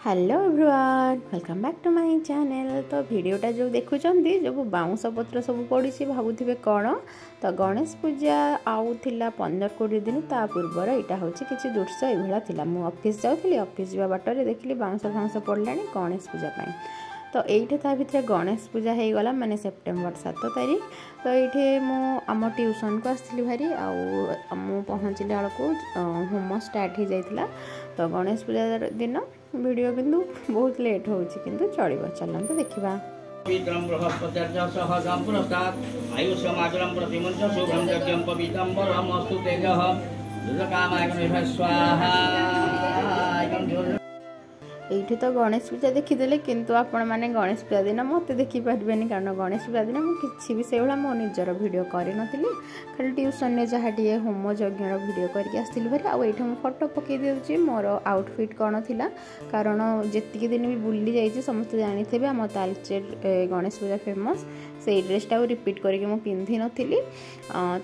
Hello everyone welcome back to my channel. तो वीडियोटा जो देखुं जो बाउंस पत्र सब पड़ी भावुवे कौन तो गणेश पूजा आउ 15-20 दिन ता पूर्वर यहाँ हूँ कि दृश्य यहाँ था। मुझे ऑफिस जाऊँगी ऑफिस जा बाटर देखिली बाउंस फाउंस पड़ा गणेश पूजा तो ये ता भर गणेश पूजा हो गला माने सेप्टेम्बर 7 तारीख। तो ये आम ट्यूशन को आसली भारी आउ पहुँचला बेलू होम स्टार्ट हो जाता। तो गणेश पूजा दिन वीडियो किंतु बहुत लेट हो चलो चलते देखा। ये तो गणेश पूजा देखीदे किंतु आपण मैंने गणेश पूजा दिन मत देखिपारे कारण गणेश पूजा दिन मुझे भी से मो निजर भिड कर खाली ट्यूशन जहाँ टी होम यज्ञ भिड करके आसती भाई आउ ये फोटो पकई दूसरी मोर आउटफिट कौन थी कारण जी दिन भी बुली जाइए समस्त जानी आम तालचेर गणेश पूजा फेमस से ड्रेसटा रिपीट करके पिंधि नी।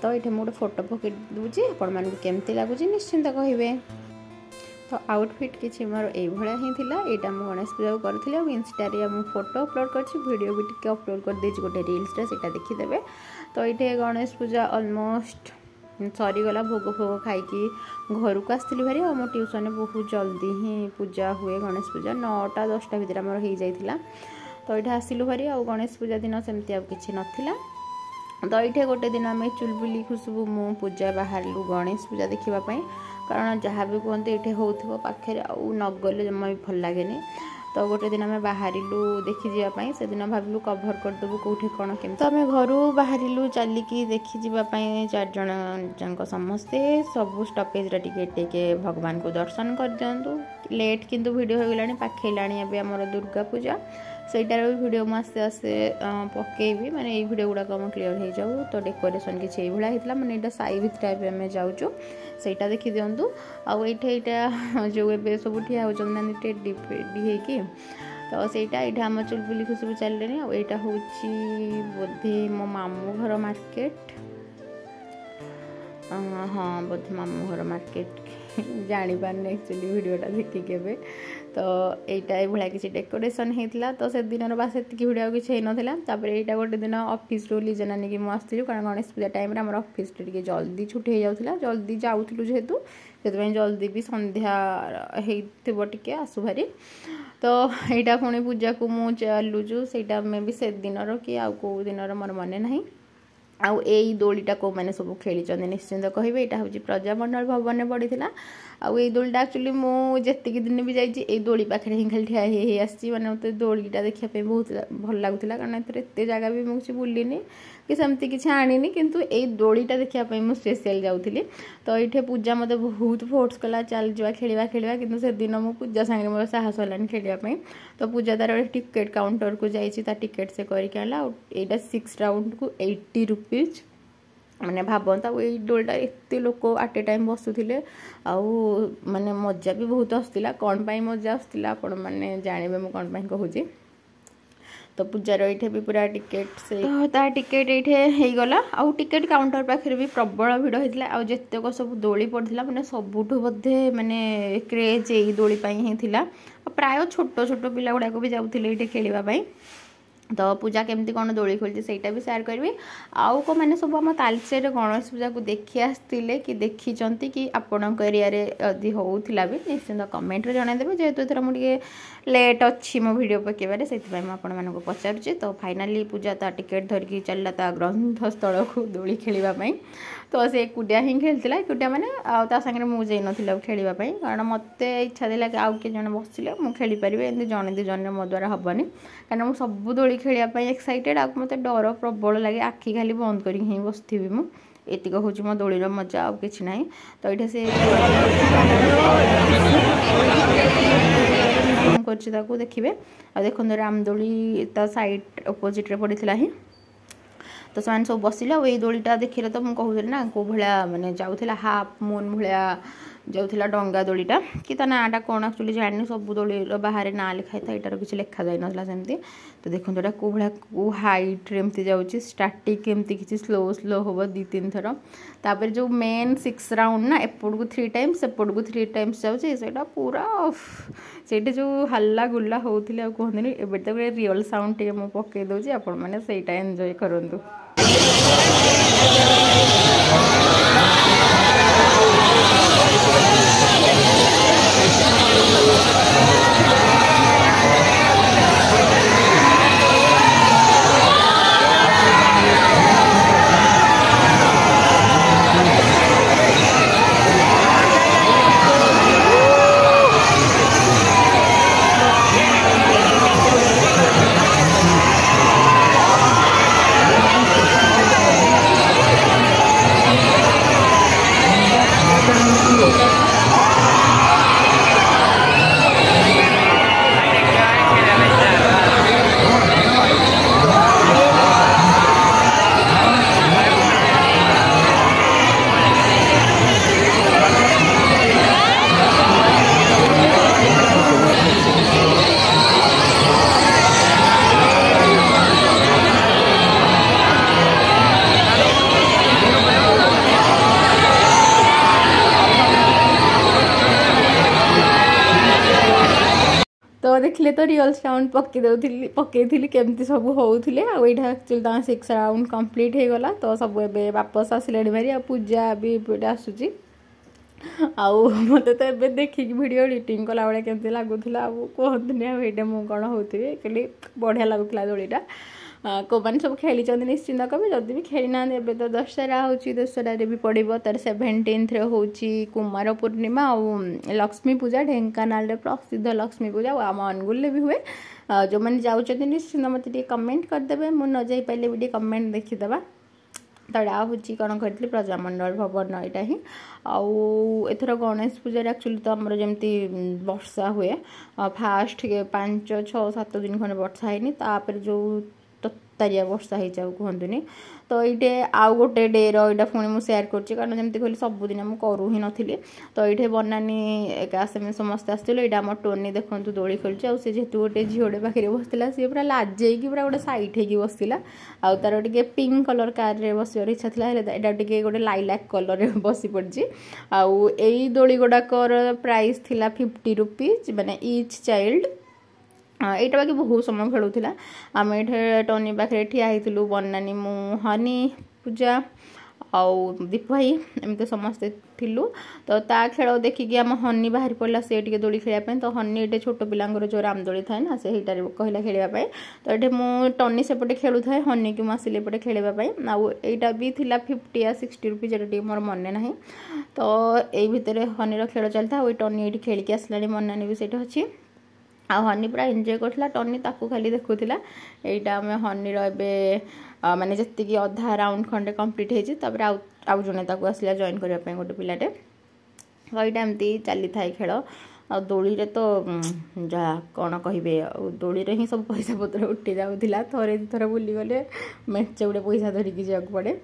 तो ये गोटे फोटो पकई दूसरी आपण मानक केमती लगुच निश्चिंत कहे। तो आउटफिट किसी मोर यही ही थिला एटा मु गणेश पूजा करी और इंस्टारे मु फोटो अपलोड करछि वीडियो भी टिके अपलोड कर देछि गोटे रील्स सेटा देखिदेबे। तो ये गणेश पूजा ऑलमोस्ट सरीगला भोग फोग खाई घर को आसती भारी और मो ट्यूशन बहुत जल्दी ही पूजा हुए गणेश पूजा 9टा-10टा भितर आमर हो जाइथिला। तो ये आसिलु भारी आ गणेश पूजा दिन सेमती आ किछि नथिला। तो ये गोटे दिन आम चुलबुली खुशबू मु पूजा बाहरलु गणेश पूजा देखापी कारण जहाँ भी कहते ये हो पाखे नगले जमा भी भल लगे। तो गोटे दिन आम बाहरलु देखी जावाई से दिन भाविलु कभर करदेबू कौटी कौन केम। तो आम घर बाहरलु चलिकी देखी जावाई 4 जन समस्ते सबू स्टपेज टिके भगवान को दर्शन कर दिंतु। लेट किंतु वीडियो हो गलानी पाखेलानी एबे हमर दुर्गा पूजा सेटार भी वीडियो मैं आस्ते आस्ते पकेबी माने ये वीडियो गुड़ाक क्लीयर हो जाऊ। तो डेकोरेशन किसी भाया होता मैंने यहाँ साई भितर आम जाऊँ सहीटा देखी दिंतु आईटा जो ए सब ठिया होती टेडी फेडी तो सहीटा यहाँ आम चुलबुली खुशबू चलिए। आईटा हूँ बोधे मो मामू घर मार्केट हाँ बोधे मामू घर मार्केट जानी पारनी एक्चुअली वीडियोटा देखिके। तो यहाँ भाया किसी डेकोरेशन होता तो से दिन बास एति वीडियो किसी नाला। यहाँ गोटे दिन ऑफिस लीजा नानी की मुझे कारण गणेश पूजा टाइम आम ऑफिस टे जल्दी छुट्टी हो जाता जल्दी जाऊँ जेहेतु से जल्दी भी संध्या होटे आसु भारी। तो यहाँ पुणी पूजा को मुझे चलुचु से मे भी से दिन कि आउ कौ दिन मोर मन ना आउ यही दोलीटा को मैंने सब खेली निश्चिंत कहे। यहाँ हूँ प्रजामंडल भवन में पड़ा आउ ये दोलीटा एक्चुअली मुझे दिन भी जाइए दोली पाखे ही खाली ठिया आसी मैंने मत दोलीटा देखापी बहुत भल लगुला कारण एत जगह भी मुझे बुलिनी कि सेमती किसी आनी किंतु ये दोलीटा देखापी मुझे स्पेशल जाऊँगी। तो ये पूजा मत बहुत फोर्स कला चल जा खेलवा कि से दिन मु पूजा सांगे मोर साहस होलानी खेलवाई। तो पूजा तार टिकेट काउंटर को जाइए टिकेट से करके आला यहाँ 6 राउंड को 80 रुपीज मैंने भावता ये डोलटा एत लोक आट ए टाइम बसुले आउ माने मजा भी बहुत आसला कौन पाई मजा आसला आपण मैंने जानवे मुझे कौन पाई कहूँ। तो पूजार ये भी पूरा टिकेट से ता टिकेट ये गला आउ टिकेट काउंटर पाखे भी प्रबल भिड़ होता आउ जितक सब दोली पड़ता मैंने सबुठ बोधे मैंने क्रेज यही दोली ही थी प्राय छोट छोट पिला गुड़ाक भी जाते ये खेलवाई। तो पूजा केमती कौन दोली खोलती सहीटा भी शेयर करी आउ को मैंने सब आम तालचेर गणेश पूजा को देखी आसते कि देखी कि आपण एरिया यदि होता भी निश्चिंत कमेंट जनईदेवे जेहेतु एथर मुझे लेट अच्छी मो भिड पकेबारे से आपको पचारुचे। तो फाइनाली पूजा ता टिकेट धरिकी चलला ता ग्रंथस्थल को दोली खेलवाई। तो से एकुटिया ही खेलता एकुटिया मैंने आउ सागर मुझे ना खेलवाई कारण मत इच्छा था कि आउ किए जन बसले मुझे खेली पारि एमती जन 2 जन मो द्वारा हेनी कारण मुझे सब दोली खेलवाई एक्साइटेड आ मत डर प्रबल लगे आखि खाली बंद कर बसथी मुझक हूँ मो दोलीर मजा आउ कि ना। तो ये से कर देखिए आ देखो रामदोली ता साइड अपोजिट रे पड़ी ही। तो सब बसिले ये दोलीटा देखिले तो मुझे कहूली ना कौ भाया मैंने जाऊला हाफ मून भाया जो थिला डंगा दोलीटा कि ता नाटा कौन एक्चुअली जानी सब दोली बाहर ना लिखाई था यार किसी लिखा जाए ना सेमती तो देखो जोटा को भाया को हाइट एमती जाऊँगी स्टार्टिंग एमती किसी स्लो स्लो हम 2-3 थर तापर जो मेन 6 राउंड ना एपट को 3 टाइम्स सेपट को 3 टाइम्स जाऊँगी से पूरा से जो हल्ला गुल्ला होते कहते एवं तो रियल साउंड टे मुझे पकई दूसरी आपण मैंने सहीटा एंजॉय करूँ। तो देखिले तो रियल साउंड पकई केमती सब होते आईटा एक्चुअली 6 राउंड कंप्लीट हो गला तो सब ए वापस आसिले मारी आ पूजा भी आसूची आउ मत तो ए देखिक वीडियो एडिटिंग कला बेले केमती लगुला कहतुनि आईटा मुझे कौन होती एक्चुअली बढ़िया लगुला दोलीटा को मैंने सब खेली निश्चिंत कहे जदि भी खेली ना ए तो दशहरा हो दशहरा भी पड़ो तार 17 हूँ कुमार पूर्णिमा और लक्ष्मी पूजा ढेंकानाल प्रसिद्ध लक्ष्मी पूजा आम अनुगुल भी हुए जो मैंने जाऊँ निश्चिंत मत कमेंट करदे मुझे न जा पारे भी कमेंट देखीदे तो यहाँ हूँ कौन कहती प्रजामंडल भवन यहाँ ही आउ एथर गणेश पूजा एक्चुअली तो आमर जमी वर्षा हुए फास्ट 5-6-7 दिन खंडे वर्षा है तापर जो तत्तारिया वर्षा हो कहतुनि तो ये आउ गोटे डे रहा पुणी मुझे सेयार कर कारण जमी कहली सबुदिन मुझे करूँ ही नी तो ये बनानी एका समस्ते आसलु यहाँ आम टोनी देखूँ दोली खेलुचे आउ जेहतु गोटे झीटे पाखे बसला सी पूरा लाजे पूरा गोटे सैट हो बसला आउ तार टे पिंक कलर कार रे बसवर इच्छा था यहाँ टे गोटे लाइलाक कलर बसी पड़ी आउ यही दोली गुड़ाकर प्राइस थिला 50 रुपीज माने ईच चाइल्ड यहाँ बाकी बहुत समय खेलुला आम ये टनी पाखे ठिया होलु बनानी मु हनी पूजा आउ दीप भाई एमती समस्ते थिलु तो ता खेल देखिकी आम हनी बाहर पड़ा से दोली खेलने तो हनी ये छोट पिलांर जो रामदोली थाए ना से कहला खेलवाई तो ये मु टनी सेपटे खेलु थाए हनी की मुझे एपटे खेलवाई आउ यहाँ भी थिला 50 या 60 रुपीज जो मोर मन ना तो यही भितर हनीर खेल चलता और टनी ये खेलिकी आसला मनानी भी सही अच्छी आ हनी पूरा एंजॉय करथिला टनी ताकू खाली देखुथिला एटा हमें हनीर ए माने जत्तिकी अधा राउंड खंडे कंप्लीट हेछि तापर आउ जने ताकू आसला जॉइन करिया पे गोटे पिलाटे एटा एमती चली थाए खेल आ दोली रे तो जा कौन कहिबे दोली रे ही सब पैसा पत्र उठी जाउथिला थरे थरे बुली गले मेचे गुडे पैसा धरिकी जाक पड़े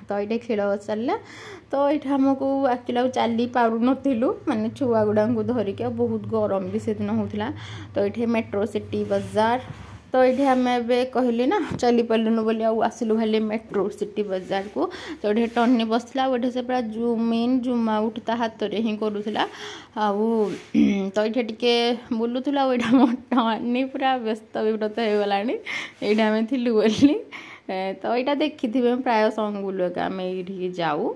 तो ये खेल चलला तो ये आमको एक्चुअली चली पार नु माने छुआ गुड़ा धरिक बहुत गरम भी से दिन होता तो ये मेट्रो सिटी बाजार तो ये आम ए कहली ना चली पार्लुनु बोली आसिलु खाली मेट्रो सिटी बाजार को तो ये टनी बसला ये से पूरा जूम इन जूम आउट ता हाथ में ही करूला तो ये टे बुलूला यहाँ टनी पूरा व्यस्त विव्रत हो गला ये आम थी बोली तो यहाँ देखी थे प्राय संगुल आम ये जाऊ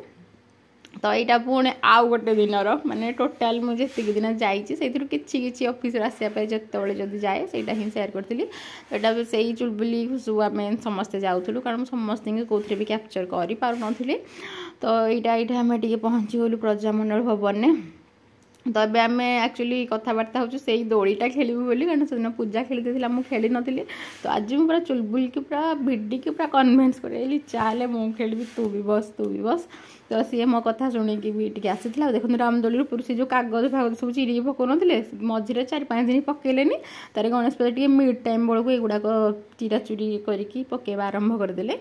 तो यहाँ पुणे आउ गोटे दिन माने टोटाल मुझे दिन जाइए किसी ऑफिस आसापी जिते जब जाए से ही सेयार करी तो यहाँ से चुलबुली खुशबू आम समस्ते जाऊँ कारण समस्त कौन भी कैप्चर कर पार नी तो यहाँ आम पहुँची गलु प्रजामंडल भवन में तो ये आम एक्चुअली कथबार्ता हो दोलीटा खेलू बोली कारण से दिन पूजा खेली मुझे खेली नी तो आज मुझे पूरा चुलबुल की पूरा भिडी की पूरा कन्भिन्स कर चाले मुझे खेली तू भी बस तो सी मो कथा शुणिकी भी टी आसी देखो रामदोली ऊपर से जो कागज फागज सब चिरी पकाउन मझे 4-5 दिन पकड़े तार गणेश पूजा टे मिड टाइम बेलू युवाक चिरा चुरी करके पकेवा आरंभ करदे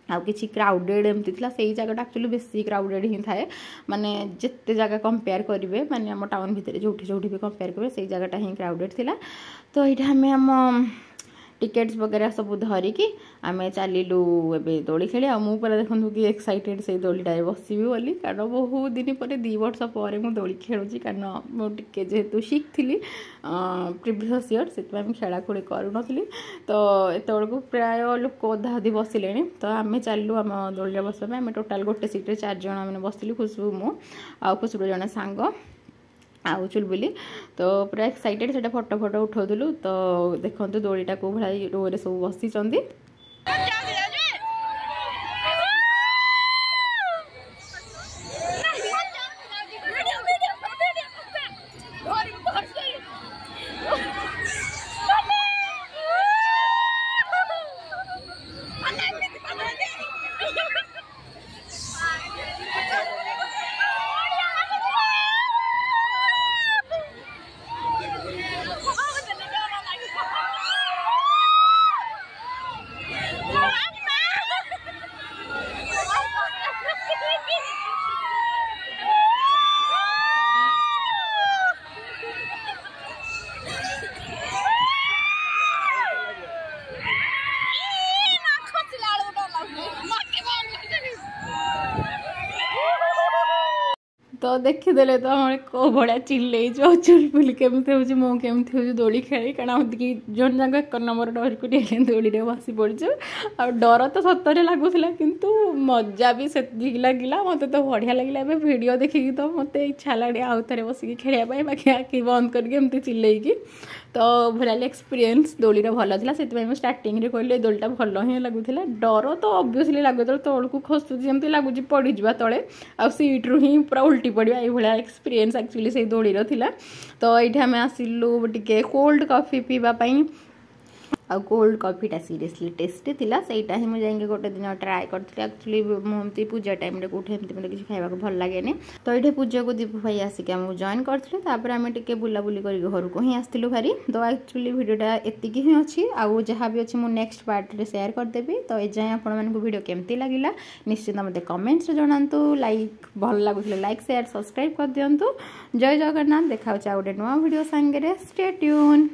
आउ कि क्राउडेड एमती से जगह एक्चुअली बेसी क्राउडेड ही थाए माने जिते जगह कंपेयर करेंगे माने आम टाउन भितर जो भी कंपेयर करेंगे से जगहटा ही क्राउडेड थिला। तो यहाँ आम आम टिकेट्स वगैरह सब धरिकी आम चलू ए दोली खेली मु पूरा देखूँ कि एक्साइटेड से दोलीटा बसबी बोली कारण बहुत दिन पर 2 वर्ष पर मुझे दोली खेलुची कारण मुझे जेहेतु शिखी प्रिवियस इयर से खेलाखोली करूनी। तो एतक प्राय लोक अधा अधी बसिले तो आम चलू आम दोली बसवा आम टोटाल गोटे सीट्रे 4 जन मैंने बसलु खुशबू मु आ खुशबू जन सांग आउ चुलबुली। तो पूरा एक्साइटेड से फोटो फोटो उठाऊलु। तो देखो दोलीटा को भाई रोरे सब बसी तो देखीदे तो हमें कौ भाया चिल्ले चुलबुल केमती हो मु केमती हो दोली खेली कारण जो जाक 1 नंबर डर को दोली बसी पड़चु आ डर तो सतरे लगुला किंतु मजा भी से लगिला मत तो बढ़िया लगे वीडियो देखिकी तो मत इच्छा लगे आउ थे बसिक खेलवाई बाकी आखि बंद करके चिल्लैकी। तो ओवराल एक्सपीरियंस दोली भल था से स्टार्टिंग रे कहले दोलीटा भल ही लगुला डर तो ऑब्वियसली लगुला तौल को खसुची जमी लगुच पड़जा तले आ सीट्रु ही पूरा उल्टी पड़ा ये एक्सपीरियंस एक्चुअली से दोली थिला। तो ये आम आसिलु टे कोल्ड कॉफी पीवाई आ कोल्ड कॉफीटा सीरियसली टेस्टी थिला सेटा ही मुझे गोटे दिन ट्राए करती एक्चुअली मुझे पूजा टाइम रे कौटे मतलब किसी खाइबा भल लगे। तो ये पूजा को दीपू भाई आसिक जॉइन करते आम टे बुलाबुली कर घर को ही आसलु भारी। तो एक्चुअली वीडियोटा एतिकी ही अच्छी आउ जहाँ भी अच्छी मुझे नेक्स्ट पार्ट रे शेयर करदेवी। तो ये जाए आपको वीडियो केमती लगिला निश्चित मत कमेंट्स जनातु लाइक भल लगुले लाइक शेयर सब्सक्राइब कर दिंतु। जय जगन्नाथ देखा गोटे नुआ वीडियो सांगे स्टे ट्यून।